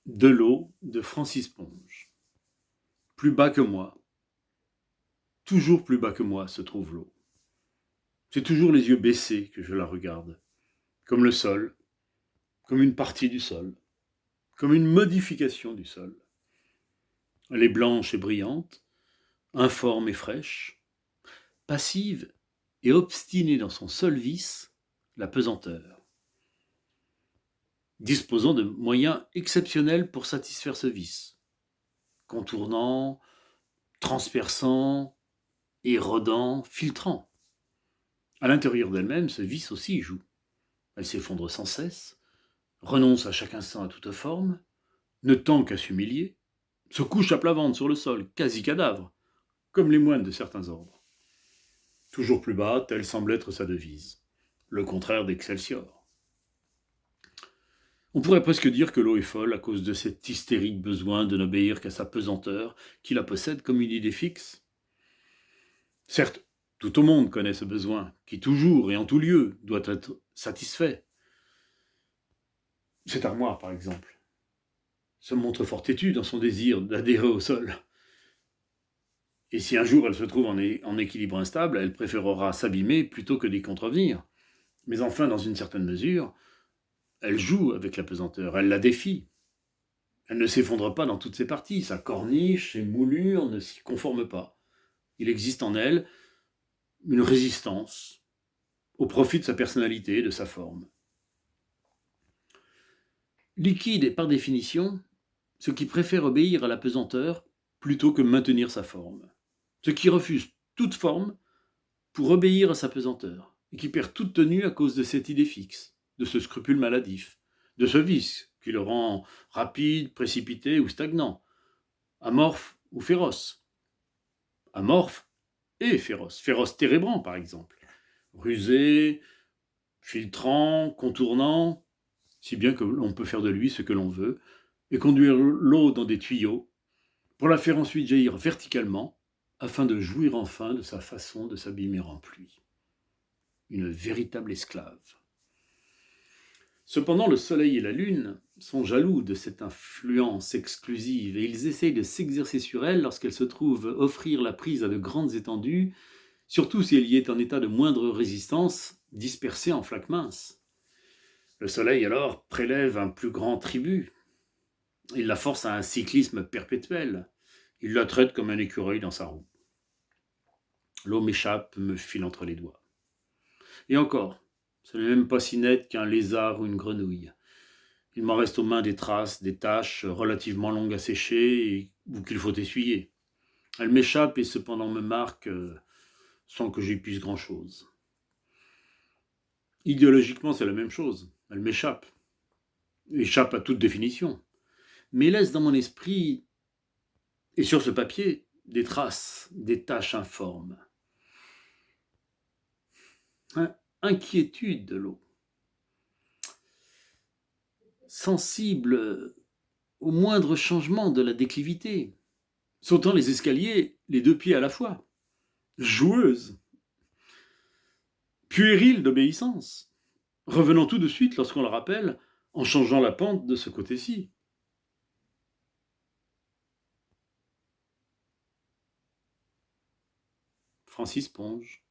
De l'eau de Francis Ponge. Plus bas que moi, toujours plus bas que moi se trouve l'eau. C'est toujours les yeux baissés que je la regarde, comme le sol, comme une partie du sol, comme une modification du sol. Elle est blanche et brillante, informe et fraîche, passive et obstinée dans son seul vice, la pesanteur. Disposant de moyens exceptionnels pour satisfaire ce vice, contournant, transperçant, érodant, filtrant. À l'intérieur d'elle-même, ce vice aussi joue. Elle s'effondre sans cesse, renonce à chaque instant à toute forme, ne tend qu'à s'humilier, se couche à plat ventre sur le sol, quasi cadavre, comme les moines de certains ordres. Toujours plus bas, telle semble être sa devise. Le contraire d'Excelsior. On pourrait presque dire que l'eau est folle à cause de cet hystérique besoin de n'obéir qu'à sa pesanteur, qui la possède comme une idée fixe. Certes, tout au monde connaît ce besoin, qui toujours et en tout lieu doit être satisfait. Cette armoire, par exemple, se montre fort têtue dans son désir d'adhérer au sol. Et si un jour elle se trouve en équilibre instable, elle préférera s'abîmer plutôt que d'y contrevenir. Mais enfin, dans une certaine mesure, elle joue avec la pesanteur, elle la défie. Elle ne s'effondre pas dans toutes ses parties, sa corniche, ses moulures ne s'y conforment pas. Il existe en elle une résistance au profit de sa personnalité et de sa forme. Liquide est par définition ce qui préfère obéir à la pesanteur plutôt que maintenir sa forme. Ce qui refuse toute forme pour obéir à sa pesanteur, et qui perd toute tenue à cause de cette idée fixe, de ce scrupule maladif, de ce vice qui le rend rapide, précipité ou stagnant, amorphe ou féroce. Amorphe et féroce. Féroce térébrant, par exemple. Rusé, filtrant, contournant, si bien que l'on peut faire de lui ce que l'on veut, et conduire l'eau dans des tuyaux, pour la faire ensuite jaillir verticalement, afin de jouir enfin de sa façon de s'abîmer en pluie. Une véritable esclave. Cependant, le soleil et la lune sont jaloux de cette influence exclusive et ils essayent de s'exercer sur elle lorsqu'elle se trouve offrir la prise à de grandes étendues, surtout si elle y est en état de moindre résistance, dispersée en flaques minces. Le soleil alors prélève un plus grand tribut. Il la force à un cyclisme perpétuel. Il la traite comme un écureuil dans sa roue. L'eau m'échappe, me file entre les doigts. Et encore, ce n'est même pas si net qu'un lézard ou une grenouille. Il m'en reste aux mains des traces, des taches relativement longues à sécher ou qu'il faut essuyer. Elle m'échappe et cependant me marque sans que j'y puisse grand-chose. Idéologiquement, c'est la même chose. Elle m'échappe. Échappe à toute définition. Mais laisse dans mon esprit et sur ce papier des traces, des taches informes. Inquiétude de l'eau. Sensible au moindre changement de la déclivité. Sautant les escaliers, les deux pieds à la fois. Joueuse. Puérile d'obéissance. Revenant tout de suite lorsqu'on le rappelle, en changeant la pente de ce côté-ci. Francis Ponge.